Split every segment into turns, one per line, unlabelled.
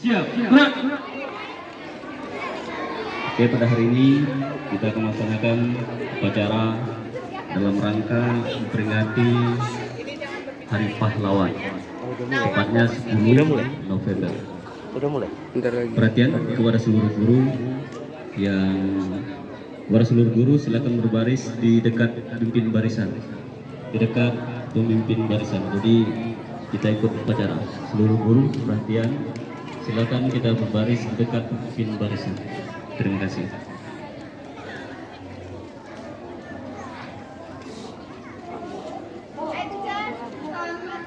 Siap, gerak. Oke, pada hari ini kita akan melaksanakan upacara dalam rangka memperingati Hari Pahlawan, tepatnya 10 November.
Udah mulai? Bentar lagi.
Perhatian kepada seluruh guru, silakan berbaris di dekat pemimpin barisan. Jadi kita ikut upacara. Seluruh guru perhatian, silakan kita berbaris di dekat pemimpin barisan. Terima kasih.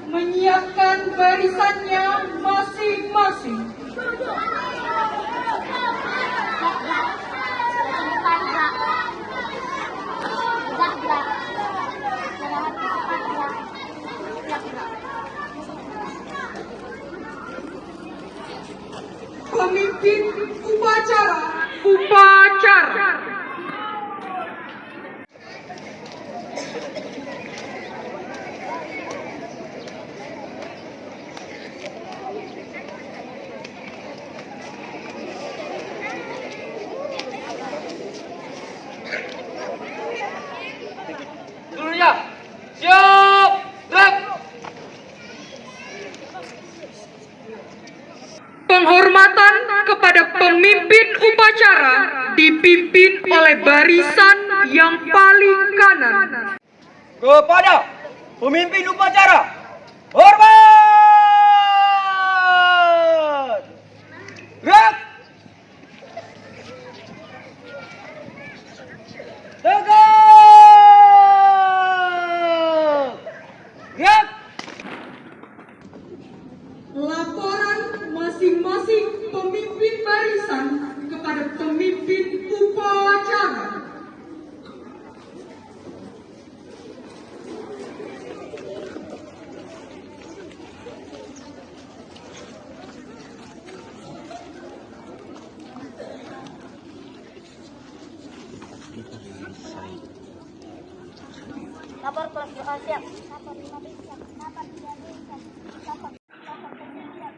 Menyiapkan barisannya masing-masing. Pemimpin upacara.
Dulunya. Siap. Gerak.
Penghormatan kepada pemimpin upacara dipimpin oleh barisan yang paling kanan.
Kepada pemimpin upacara, hormat. Gerak. Tegak. Gerak.
Laporan masing-masing pemimpin barisan kepada pemimpin upacara.
Lapor siap. Lapor 15 siap. Lapor 13 siap. Lapor 14 siap.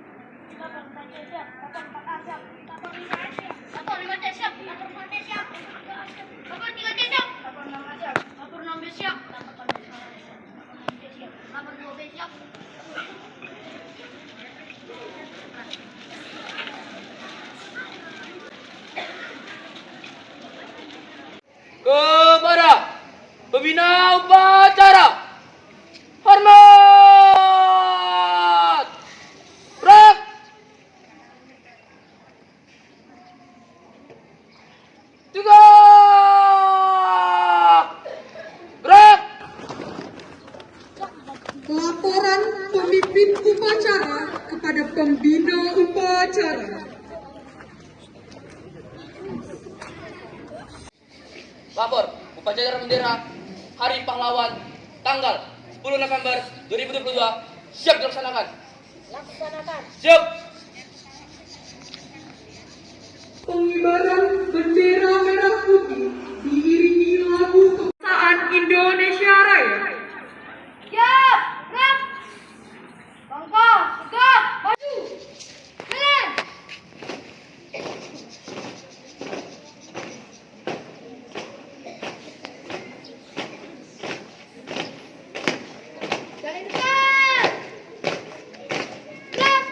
Lapor 14 siap. Lapor 4 siap. Lapor 5 siap. Lapor 5 siap. Lapor 4 siap. Lapor 3 siap. Lapor 6 siap. Lapor 16 siap. Lapor 12 siap. Lapor 12 siap.
Kepada pembina upacara, hormat. Gerak. Tegak. Gerak.
Laporan pemimpin upacara kepada pembina upacara.
Lapor upacara bendera Hari Pahlawan tanggal 10 November 2022 siap dilaksanakan. Siap.
Pengibaran bendera merah putih diiringi lagu kebangsaan Indonesia Raya.
Siap. Gerak. Bangka. Tegak. Maju. Jalan. Jalan dekat. Gerak.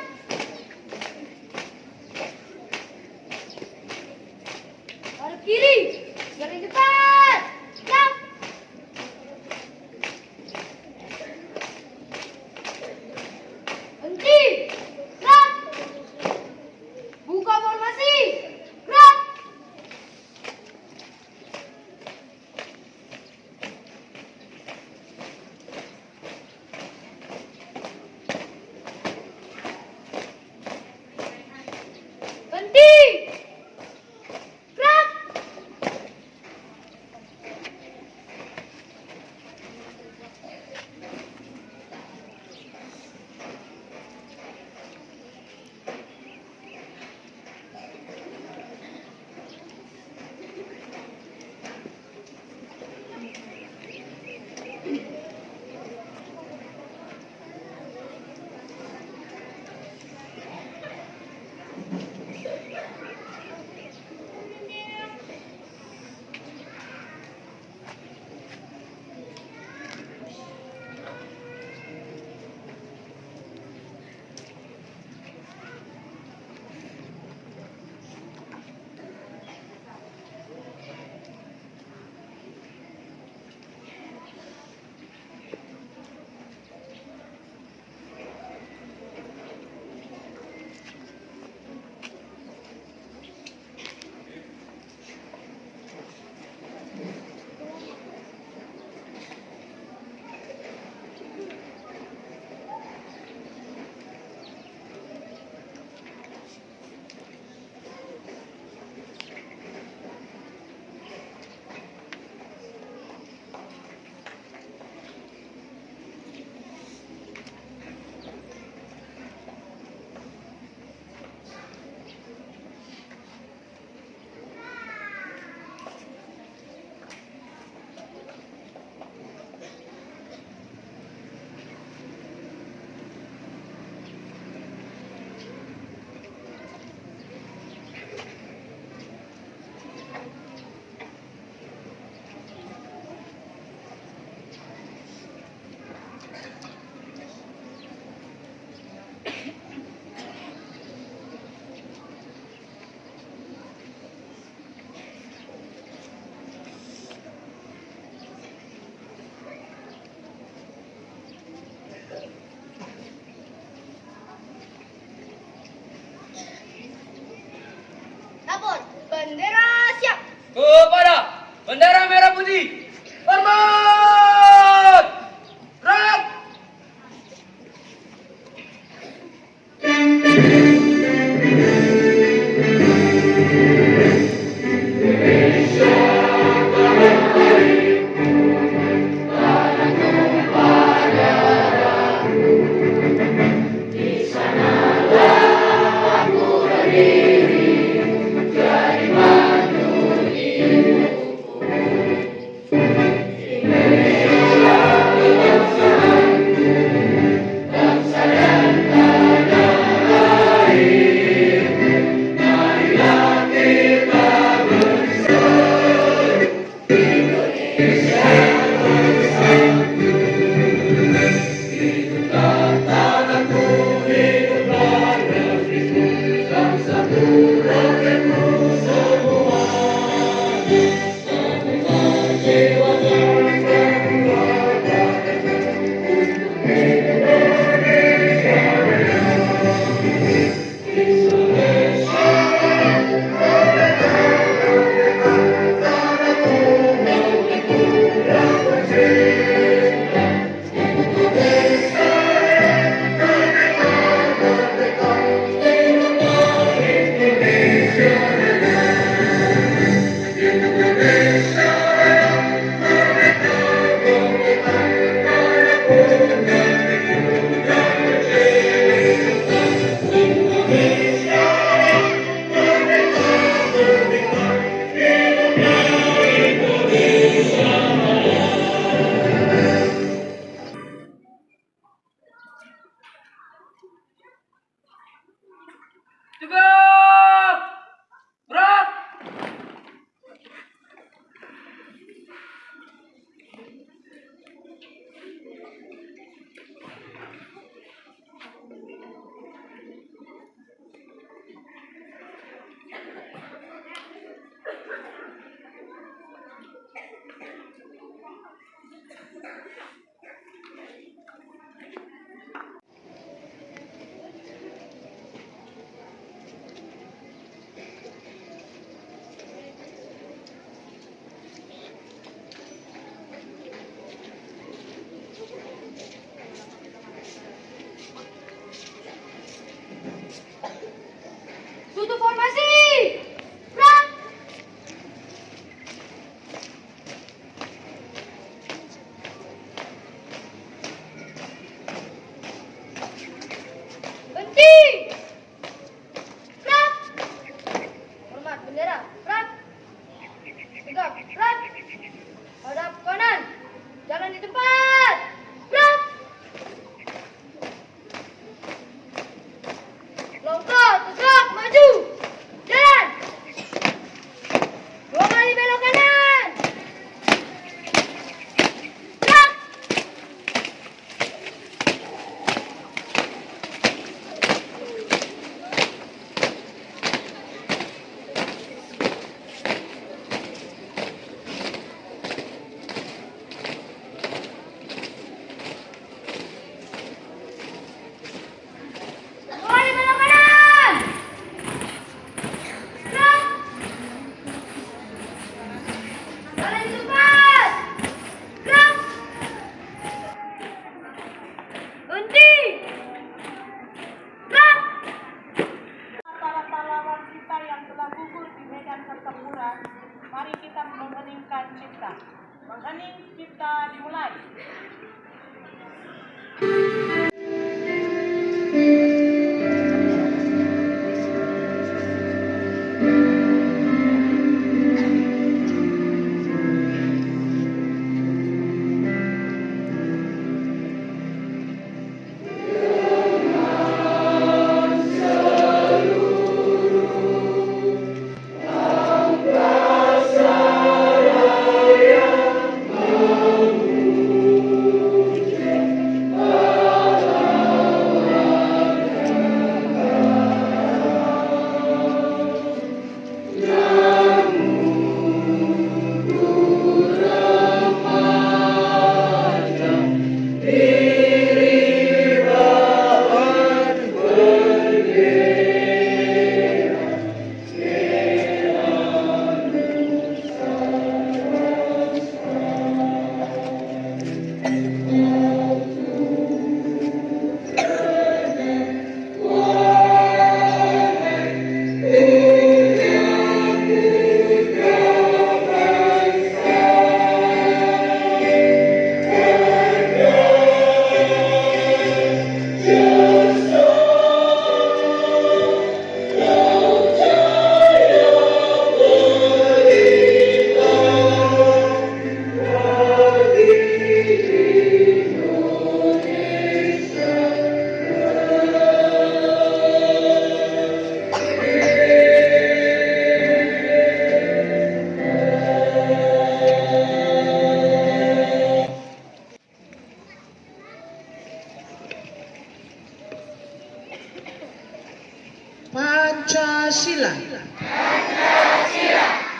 Pancasila.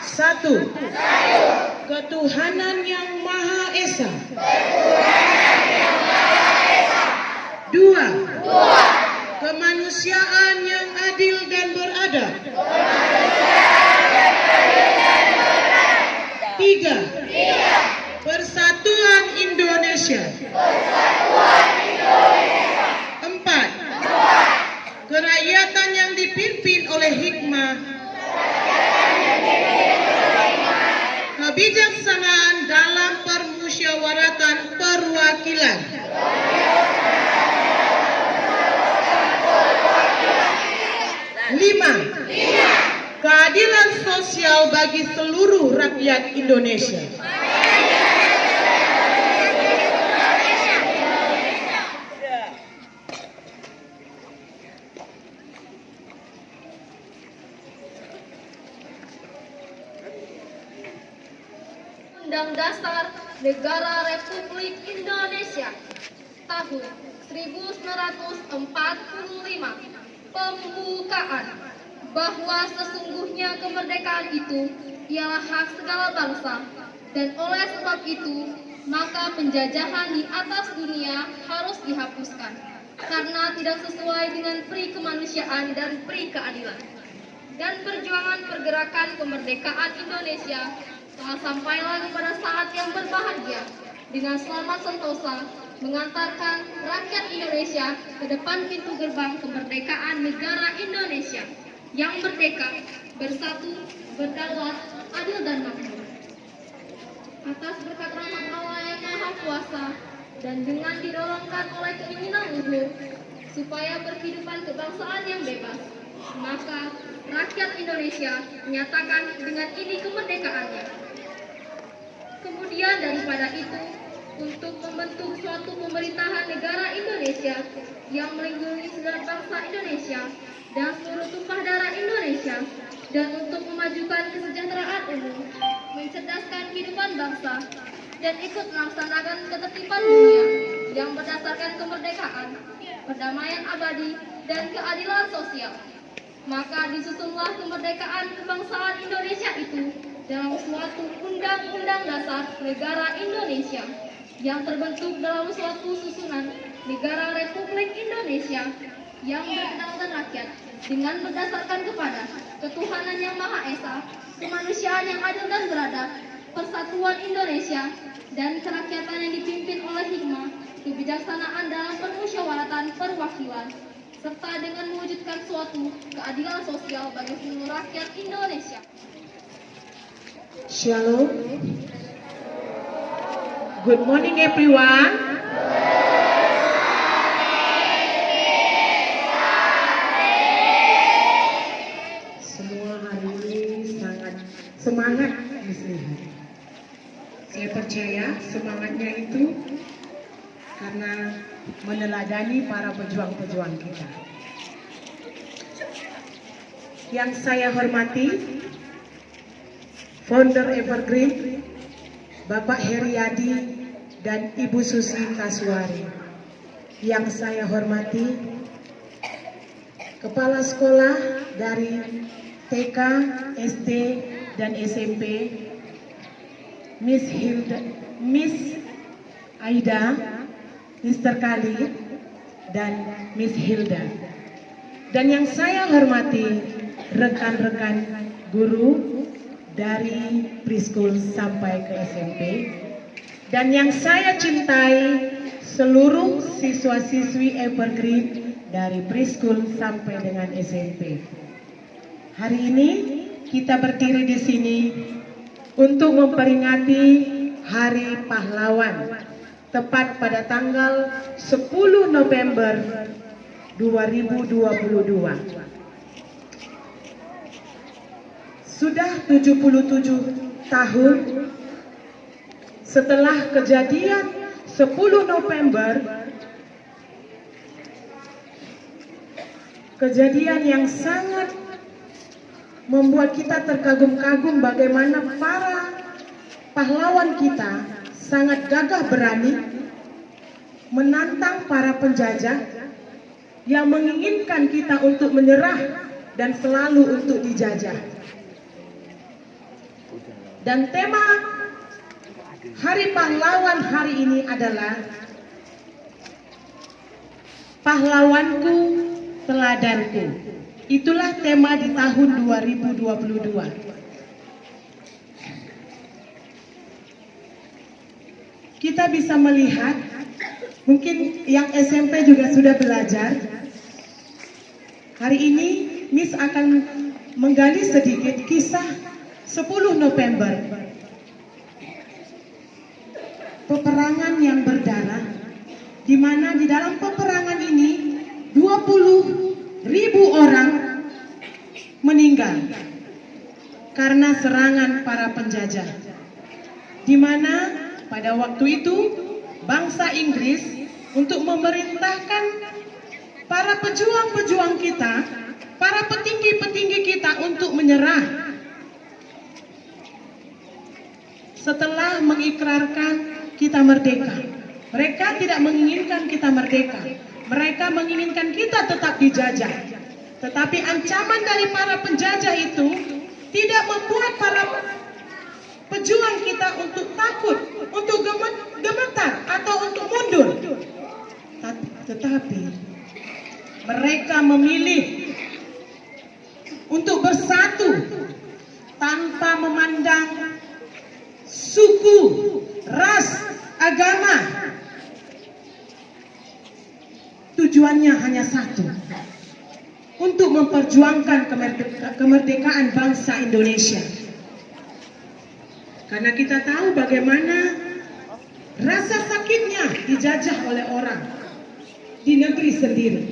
Satu, ketuhanan yang Maha Esa. Dua, kemanusiaan yang adil dan beradab. Tiga, persatuan Indonesia. Empat, kerakyatan yang dipimpin oleh hikmah, kebijaksanaan dalam permusyawaratan perwakilan. Lima, keadilan sosial bagi seluruh rakyat Indonesia.
Undang Dasar Negara Republik Indonesia tahun 1945. Pembukaan bahwa sesungguhnya kemerdekaan itu ialah hak segala bangsa, dan oleh sebab itu maka penjajahan di atas dunia harus dihapuskan karena tidak sesuai dengan pri kemanusiaan dan pri keadilan. Dan perjuangan pergerakan kemerdekaan Indonesia telah sampailah kepada saat yang berbahagia dengan selamat sentosa mengantarkan rakyat Indonesia ke depan pintu gerbang kemerdekaan negara Indonesia yang merdeka, bersatu, berdaulat, adil dan makmur. Atas berkat rahmat Allah yang Maha Kuasa dan dengan didorongkan oleh keinginan luhur supaya berkehidupan kebangsaan yang bebas, maka rakyat Indonesia menyatakan dengan ini kemerdekaannya. Kemudian daripada itu, untuk membentuk suatu pemerintahan negara Indonesia yang melindungi segenap bangsa Indonesia dan seluruh tumpah darah Indonesia, dan untuk memajukan kesejahteraan umum, mencerdaskan kehidupan bangsa, dan ikut melaksanakan ketertiban dunia yang berdasarkan kemerdekaan, perdamaian abadi, dan keadilan sosial. Maka disusunlah kemerdekaan kebangsaan Indonesia itu dalam suatu Undang-Undang Dasar Negara Indonesia yang terbentuk dalam suatu susunan Negara Republik Indonesia yang berkedaulatan rakyat dengan berdasarkan kepada ketuhanan yang Maha Esa, kemanusiaan yang adil dan beradab, persatuan Indonesia, dan kerakyatan yang dipimpin oleh hikmah, kebijaksanaan dalam permusyawaratan perwakilan, serta dengan mewujudkan suatu keadilan sosial bagi seluruh rakyat Indonesia.
Shalom. Good morning everyone. Semua hari ini sangat semangat disini. Saya percaya semangatnya itu karena meneladani para pejuang-pejuang kita. Yang saya hormati, Founder Evergreen, Bapak Heriadi dan Ibu Susi Kaswari. Yang saya hormati, Kepala Sekolah dari TK, SD, dan SMP, Miss Aida, Mr. Khalid, dan Miss Hilda. Dan yang saya hormati, rekan-rekan guru dari preschool sampai ke SMP, dan yang saya cintai, seluruh siswa-siswi Evergreen dari preschool sampai dengan SMP. Hari ini kita berdiri di sini untuk memperingati Hari Pahlawan, tepat pada tanggal 10 November 2022. Sudah 77 tahun setelah kejadian 10 November, kejadian yang sangat membuat kita terkagum-kagum bagaimana para pahlawan kita sangat gagah berani menantang para penjajah yang menginginkan kita untuk menyerah dan selalu untuk dijajah. Dan tema Hari Pahlawan hari ini adalah Pahlawanku, Teladanku. Itulah tema di tahun 2022. Kita bisa melihat, mungkin yang SMP juga sudah belajar. Hari ini Miss akan menggali sedikit kisah 10 November. Peperangan yang berdarah, di mana di dalam peperangan ini 20.000 orang meninggal karena serangan para penjajah. Di mana pada waktu itu bangsa Inggris untuk memerintahkan para pejuang-pejuang kita, para petinggi-petinggi kita untuk menyerah. Setelah mengikrarkan kita merdeka, mereka tidak menginginkan kita merdeka. Mereka menginginkan kita tetap dijajah. Tetapi ancaman dari para penjajah itu tidak membuat para pejuang kita untuk takut, untuk gemetar atau untuk mundur. Tetapi mereka memilih untuk bersatu tanpa memandang suku, ras, agama. Tujuannya hanya satu, untuk memperjuangkan kemerdekaan bangsa Indonesia. Karena kita tahu bagaimana rasa sakitnya dijajah oleh orang di negeri sendiri.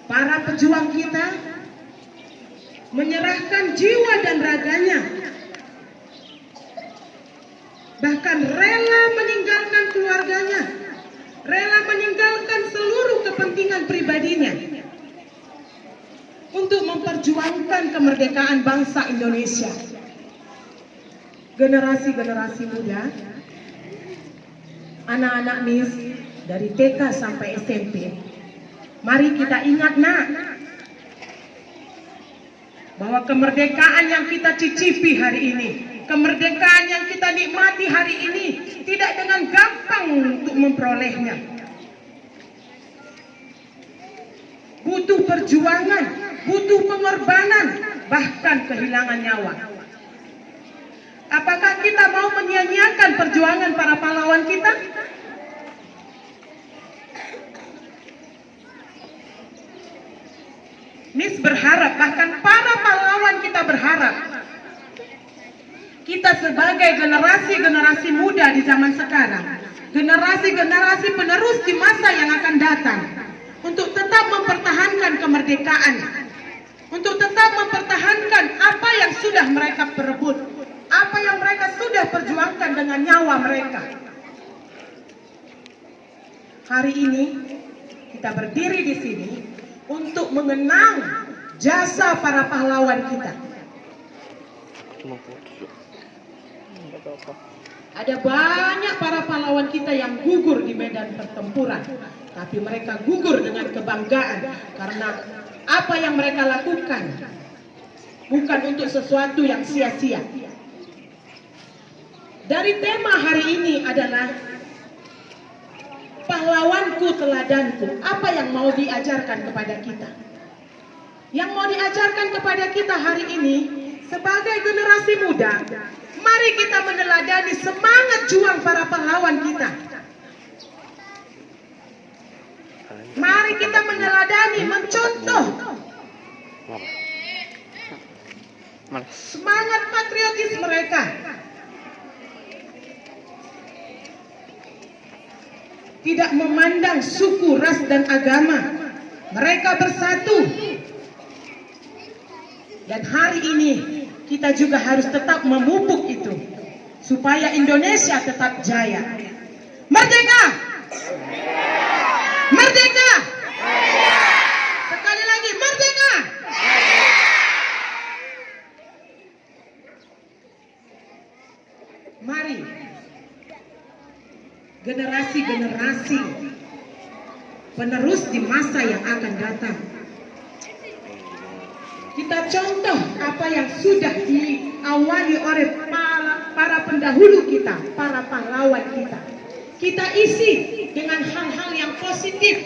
Para pejuang kita menyerahkan jiwa dan raganya, bahkan rela meninggalkan keluarganya, rela meninggalkan seluruh kepentingan pribadinya untuk memperjuangkan kemerdekaan bangsa Indonesia. Generasi-generasi muda, anak-anak Miss dari TK sampai SMP, mari kita ingat bahwa kemerdekaan yang kita cicipi hari ini, kemerdekaan yang kita nikmati hari ini tidak dengan gampang untuk memperolehnya. Butuh perjuangan, butuh pengorbanan, bahkan kehilangan nyawa. Apakah kita mau menyia-nyiakan perjuangan para pahlawan kita? Miss berharap, bahkan para pahlawan kita berharap, kita sebagai generasi-generasi muda di zaman sekarang, generasi-generasi penerus di masa yang akan datang, untuk tetap mempertahankan kemerdekaan, untuk tetap mempertahankan apa yang sudah mereka perebut, apa yang mereka sudah perjuangkan dengan nyawa mereka. Hari ini kita berdiri di sini untuk mengenang jasa para pahlawan kita. Ada banyak para pahlawan kita yang gugur di medan pertempuran, tapi mereka gugur dengan kebanggaan karena apa yang mereka lakukan bukan untuk sesuatu yang sia-sia. Dari tema hari ini adalah pahlawanku, teladanku. Apa yang mau diajarkan kepada kita? Yang mau diajarkan kepada kita hari ini sebagai generasi muda, mari kita meneladani semangat juang para pahlawan kita. Mari kita meneladani, mencontoh semangat patriotis mereka. Tidak memandang suku, ras, dan agama. Mereka bersatu. Dan hari ini kita juga harus tetap memupuk itu, supaya Indonesia tetap jaya. Merdeka! Merdeka! Sekali lagi, merdeka! Mari generasi-generasi penerus di masa yang akan datang. Kita contoh apa yang sudah diawali oleh para pendahulu kita, para pahlawan kita. Kita isi dengan hal-hal yang positif.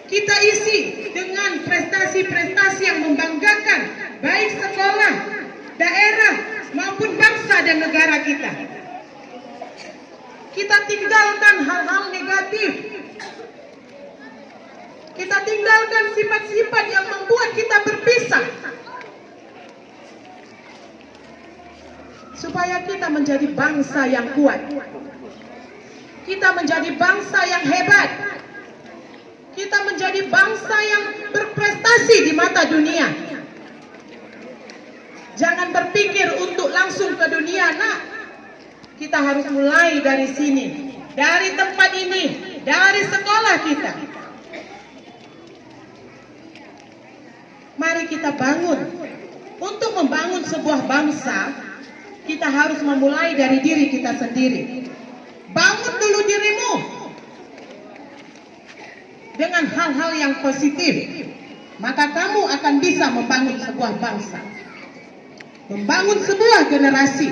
Kita isi dengan prestasi-prestasi yang membanggakan, baik sekolah, daerah, maupun bangsa dan negara kita. Kita tinggalkan hal-hal negatif. Kita tinggalkan sifat-sifat yang membuat kita berpisah. Supaya kita menjadi bangsa yang kuat. Kita menjadi bangsa yang hebat. Kita menjadi bangsa yang berprestasi di mata dunia. Jangan berpikir untuk langsung ke dunia, nak. Kita harus mulai dari sini, dari tempat ini, dari sekolah kita. Mari kita bangun. Untuk membangun sebuah bangsa, kita harus memulai dari diri kita sendiri. Bangun dulu dirimu dengan hal-hal yang positif, maka kamu akan bisa membangun sebuah bangsa, membangun sebuah generasi.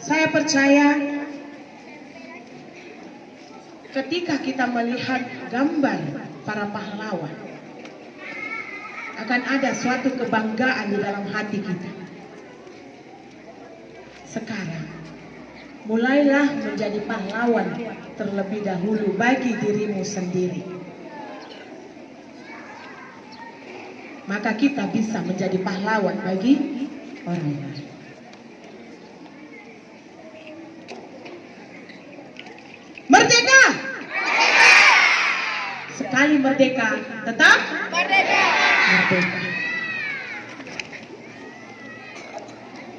Saya percaya ketika kita melihat gambar para pahlawan, akan ada suatu kebanggaan di dalam hati kita. Sekarang, mulailah menjadi pahlawan terlebih dahulu bagi dirimu sendiri. Maka kita bisa menjadi pahlawan bagi orang lain. Merdeka! Sekali merdeka, tetap merdeka.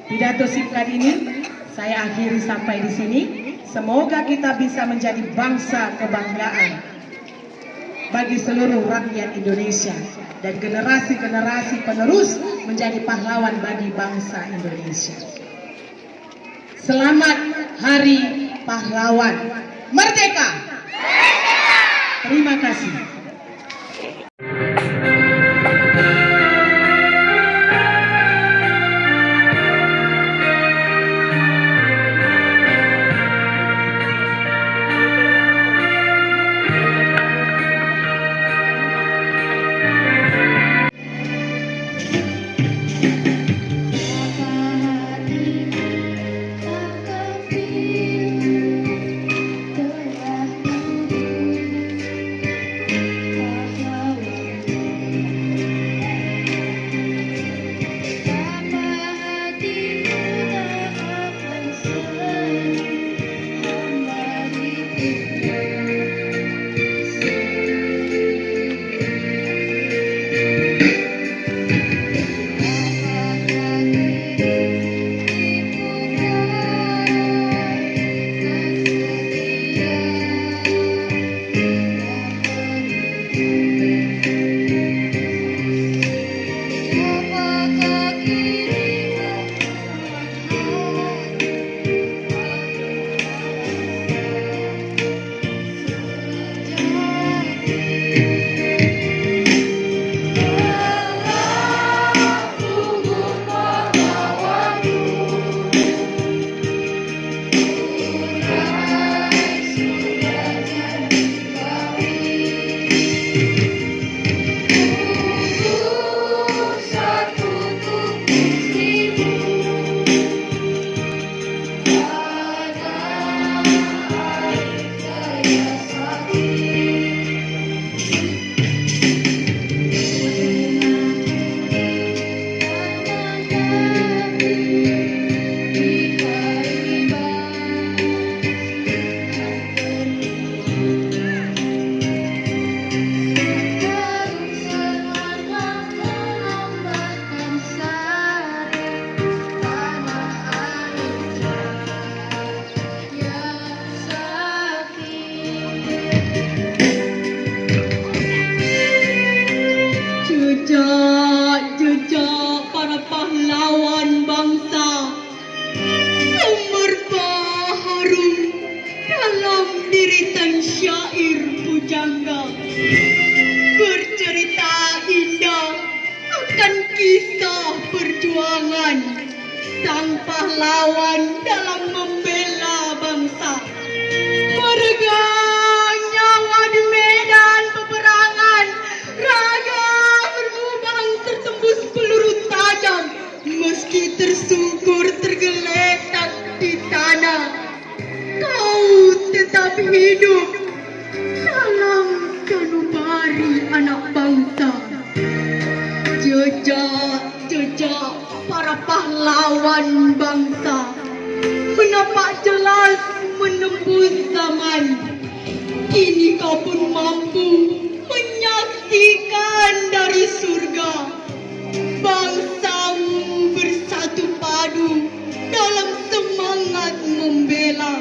Pidato singkat ini saya akhiri sampai di sini. Semoga kita bisa menjadi bangsa kebanggaan bagi seluruh rakyat Indonesia dan generasi-generasi penerus menjadi pahlawan bagi bangsa Indonesia. Selamat Hari Pahlawan. Merdeka! Terima kasih.
Diritan syair pujangga bercerita indah akan kisah perjuangan sang pahlawan dalam membela bangsa. Merga nyawa di medan peperangan, raga berlubang tertembus peluru tajam, meski tersungkur tergeletak di tanah, kau tetap hidup dalam sanubari anak bangsa. Jejak para pahlawan bangsa menapak jelas menembus zaman. Kini kau pun mampu menyaksikan dari surga bangsamu bersatu padu dalam semangat membela.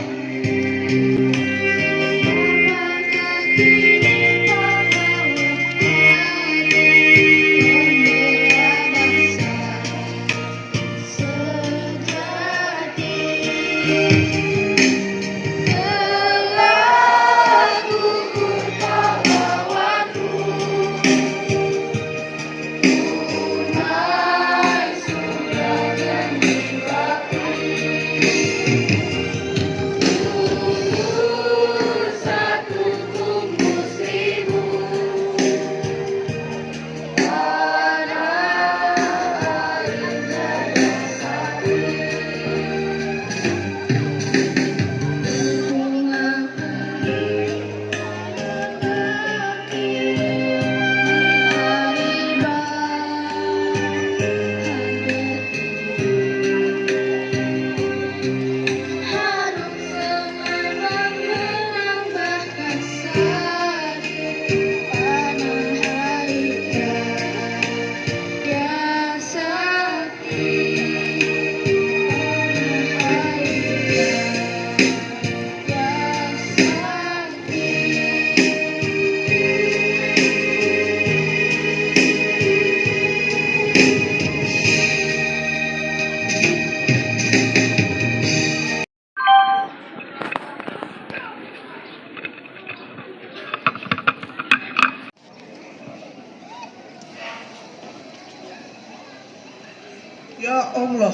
Ya Allah,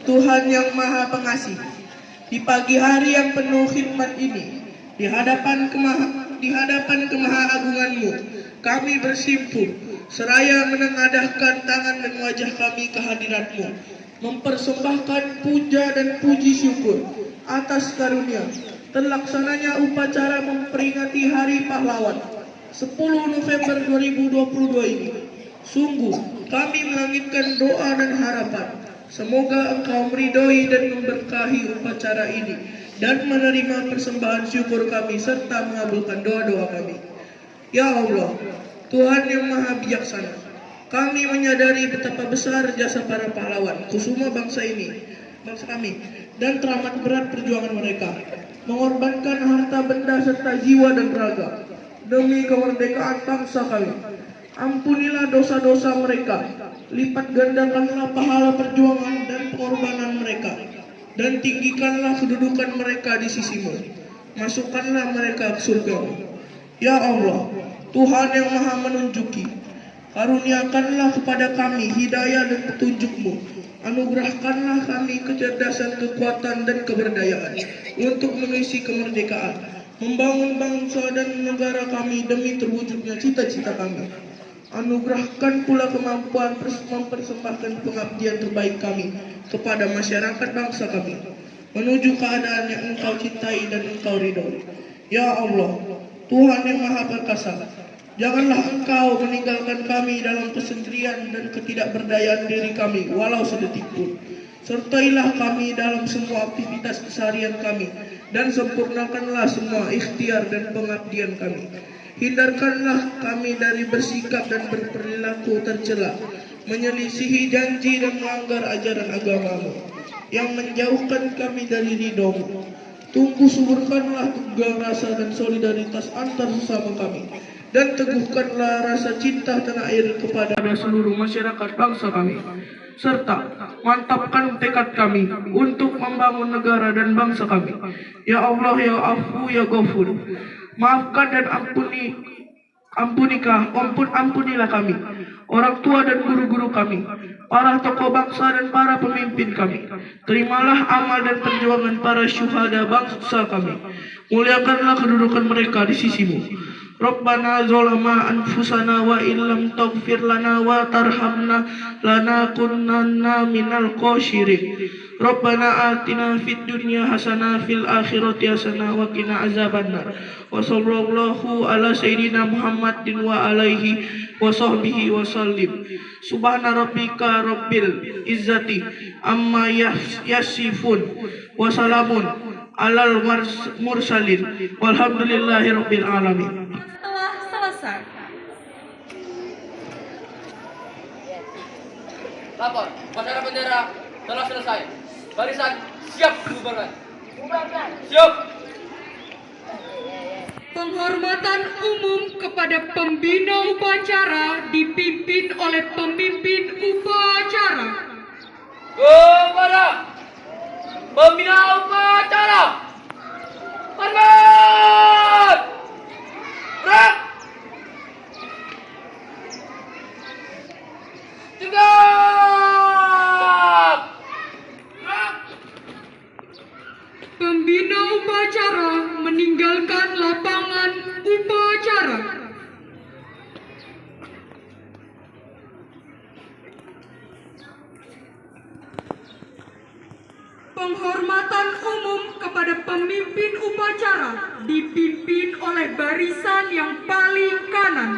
Tuhan yang Maha Pengasih, di pagi hari yang penuh khidmat ini, di hadapan kemahaagungan-Mu, kami bersimpuh, seraya menengadahkan tangan dan wajah kami ke hadirat-Mu, mempersembahkan puja dan puji syukur atas karunia terlaksananya upacara memperingati Hari Pahlawan 10 November 2022 ini. Sungguh kami melangitkan doa dan harapan, semoga Engkau meridhoi dan memberkahi upacara ini dan menerima persembahan syukur kami serta mengabulkan doa-doa kami. Ya Allah, Tuhan yang Maha Bijaksana, kami menyadari betapa besar jasa para pahlawan kusuma bangsa kami, dan teramat berat perjuangan mereka, mengorbankan harta benda serta jiwa dan raga demi kemerdekaan bangsa kami. Ampunilah dosa-dosa mereka, lipat gandakanlah pahala perjuangan dan pengorbanan mereka, dan tinggikanlah kedudukan mereka di sisi-Mu. Masukkanlah mereka ke surga-Mu. Ya Allah, Tuhan yang Maha menunjuki, karuniakanlah kepada kami hidayah dan petunjuk-Mu. Anugerahkanlah kami kecerdasan, kekuatan, dan keberdayaan untuk mengisi kemerdekaan, membangun bangsa dan negara kami demi terwujudnya cita-cita kami. Anugerahkan pula kemampuan mempersembahkan pengabdian terbaik kami kepada masyarakat bangsa kami, menuju keadaan yang Engkau cintai dan Engkau ridhoi. Ya Allah, Tuhan yang Maha Perkasa, janganlah Engkau meninggalkan kami dalam kesendirian dan ketidakberdayaan diri kami walau sedetik pun. Sertailah kami dalam semua aktivitas keseharian kami, dan sempurnakanlah semua ikhtiar dan pengabdian kami. Hindarkanlah kami dari bersikap dan berperilaku tercela, menyelisihi janji dan melanggar ajaran agama-Mu, yang menjauhkan kami dari ridho-Mu. Tumbuh suburkanlah teguh rasa dan solidaritas antar sesama kami, dan teguhkanlah rasa cinta tanah air kepada seluruh masyarakat bangsa kami. serta mantapkan tekad kami untuk membangun negara dan bangsa kami. Ya Allah, ya Afu, ya Ghafur, maafkan dan ampunilah kami, orang tua dan guru-guru kami, para tokoh bangsa dan para pemimpin kami. Terimalah amal dan perjuangan para syuhada bangsa kami. Muliakanlah kedudukan mereka di sisimu. Rabbana zolama anfusana wa illam taghfir lana wa tarhamna lanakunanna minal khosirin. Rabbana atina fid dunya hasanah fil akhirati hasanah wa qina azabannar. Wa sallallahu ala sayyidina Muhammadin wa alaihi wa sahbihi wa sallim. Subhana rabbika rabbil izzati amma yasifun wa salamun alal mursalin walhamdulillahi rabbil alamin.
Telah selesai.
Lapor, upacara bendera telah selesai. Barisan siap dibubarkan. Siap.
Penghormatan umum kepada pembina upacara dipimpin oleh pemimpin upacara.
Kepada pembina upacara. Hormat. Gerak. Tegak. Gerak.
Pembina upacara meninggalkan lapangan upacara. Penghormatan umum kepada pemimpin upacara dipimpin oleh barisan yang paling kanan.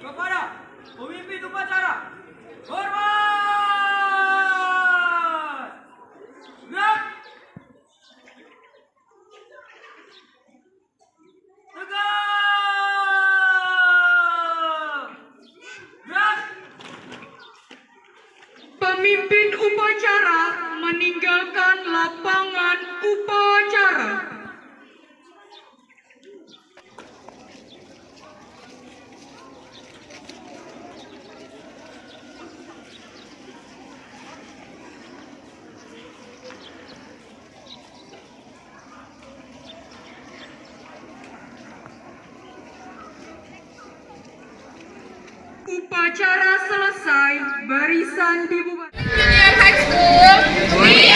Kepada pemimpin upacara. Hormat. Gerak. Tegak. Gerak.
Pemimpin upacara meninggalkan lapangan upacara. Upacara selesai, barisan dibubarkan.
Junior High School, we